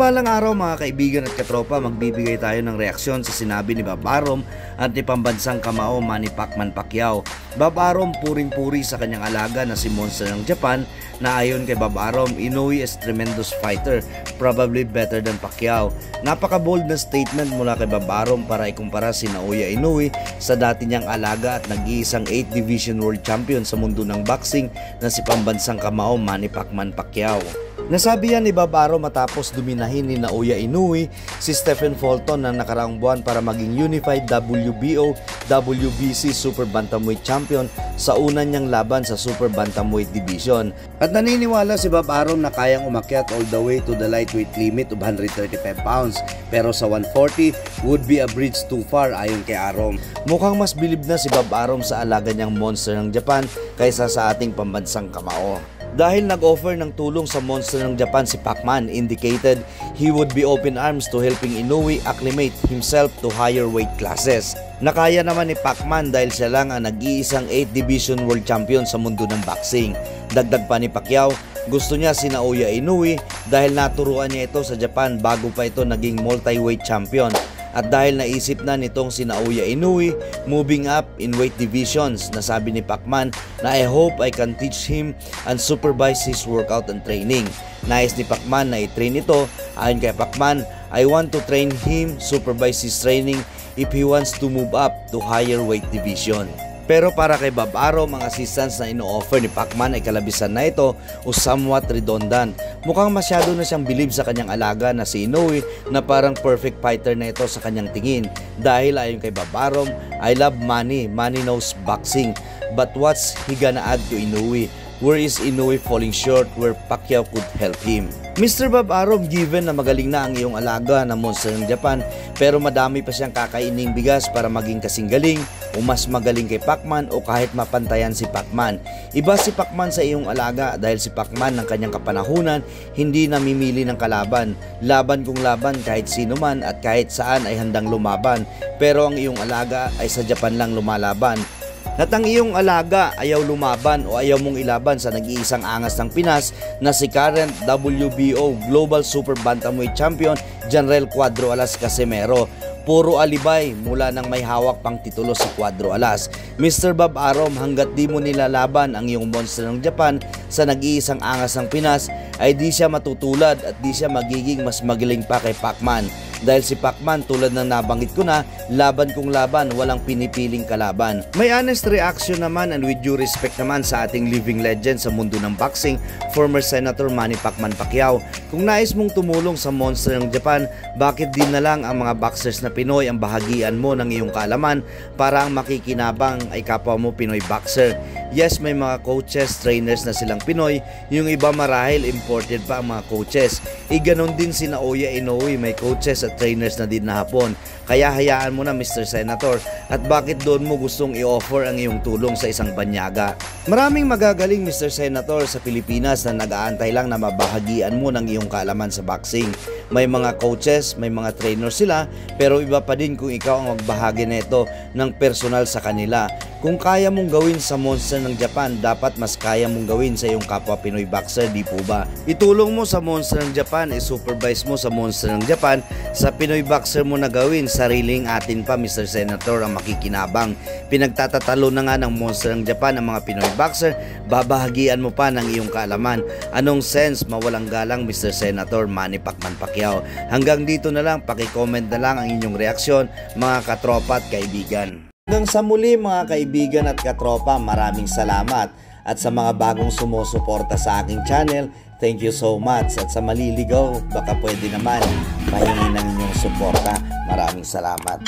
Mapagpalang araw mga kaibigan at katropa, magbibigay tayo ng reaksyon sa sinabi ni Bob Arum at ni pambansang kamao Manny Pacquiao. Bob Arum puring-puri sa kanyang alaga na si Monster ng Japan na ayon kay Bob Arum, Inoue is tremendous fighter, probably better than Pacquiao. Napaka-bold na statement mula kay Bob Arum para ikumpara si Naoya Inoue sa dati niyang alaga at nag-iisang 8th Division World Champion sa mundo ng boxing na si pambansang kamao Manny Pacquiao. Nasabi yan ni Bob Arum matapos duminahin ni Naoya Inoue si Stephen Fulton ng nakaraang buwan para maging Unified WBO WBC Super Bantamweight Champion sa una niyang laban sa Super Bantamweight Division. At naniniwala si Bob Arum na kayang umakyat all the way to the lightweight limit of 135 pounds pero sa 140 would be a bridge too far ayon kay Arum. Mukhang mas bilib na si Bob Arum sa alaga niyang Monster ng Japan kaysa sa ating pambansang kamao. Dahil nag-offer ng tulong sa Monster ng Japan si Pacman, indicated he would be open arms to helping Inoue acclimate himself to higher weight classes. Nakaya naman ni Pacman dahil siya lang ang nag-iisang 8th Division World Champion sa mundo ng boxing. Dagdag pa ni Pacquiao, gusto niya si Naoya Inoue dahil naturuan niya ito sa Japan bago pa ito naging multi-weight champion. At dahil naisip na nitong si Naoya Inoue moving up in weight divisions, nasabi ni Pacman na I hope I can teach him and supervise his workout and training. Nais ni Pacman na i-train ito. Ayon kay Pacman, I want to train him, supervise his training if he wants to move up to higher weight division. Pero para kay Bob Arum, ang assistance na ino-offer ni Pacman ay kalabisan na ito o somewhat redundant. Mukhang masyado na siyang bilib sa kanyang alaga na si Inoue na parang perfect fighter na ito sa kanyang tingin. Dahil ayon kay Bob Arum, I love Manny, Manny knows boxing, but what's he gonna add to Inoue? Where is Inoue falling short where Pacquiao could help him? Mr. Bob Arum, given na magaling na ang iyong alaga na Monster ng Japan pero madami pa siyang kakaining bigas para maging kasing galing o mas magaling kay Pacman o kahit mapantayan si Pacman. Iba si Pacman sa iyong alaga dahil si Pacman ng kanyang kapanahunan hindi namimili ng kalaban. Laban kung laban kahit sino man at kahit saan ay handang lumaban, pero ang iyong alaga ay sa Japan lang lumalaban. At ang iyong alaga ayaw lumaban o ayaw mong ilaban sa nag-iisang angas ng Pinas na si current WBO Global Super Bantamweight Champion General Cuadro Alas Casimero. Puro alibay mula nang may hawak pang titulo si Cuadro Alas. Mr. Bob Arum, hanggat di mo nilalaban ang iyong Monster ng Japan sa nag-iisang angas ng Pinas ay di siya matutulad at di siya magiging mas magaling pa kay Pacman. Dahil si Pacman, tulad ng nabanggit ko na, laban kung laban, walang pinipiling kalaban. May honest reaction naman and with due respect naman sa ating living legend sa mundo ng boxing, former Senator Manny Pacquiao. Kung nais mong tumulong sa Monster ng Japan, bakit di na lang ang mga boxers na Pinoy ang bahagian mo ng iyong kaalaman para ang makikinabang ay kapwa mo Pinoy boxer? Yes, may mga coaches, trainers na silang Pinoy, yung iba marahil imported pa ang mga coaches. Ganon din si Naoya Inoue, may coaches at trainers na din na Hapon. Kaya hayaan mo na Mr. Senator. At bakit doon mo gustong i-offer ang iyong tulong sa isang banyaga? Maraming magagaling Mr. Senator sa Pilipinas na nag-aantay lang na mabahagian mo ng iyong kaalaman sa boxing. May mga coaches, may mga trainers sila, pero iba pa din kung ikaw ang magbahagi nito ng personal sa kanila. Kung kaya mong gawin sa Monster ng Japan, dapat mas kaya mong gawin sa iyong kapwa Pinoy boxer, di po ba? Itulong mo sa Monster ng Japan, i-supervise mo sa Monster ng Japan, sa Pinoy boxer mo na gawin, sariling atin pa Mr. Senator ang makikinabang. Pinagtatatalo na nga ng Monster ng Japan ang mga Pinoy boxer, babahagian mo pa ng iyong kaalaman. Anong sense mawalang galang Mr. Senator Manny Pacquiao? Hanggang dito na lang, paki-comment na lang ang inyong reaksyon mga katropa at kaibigan. Hanggang sa muli mga kaibigan at katropa, maraming salamat. At sa mga bagong sumusuporta sa aking channel, thank you so much. At sa maliligaw, baka pwede naman pahingi ng inyong suporta. Maraming salamat.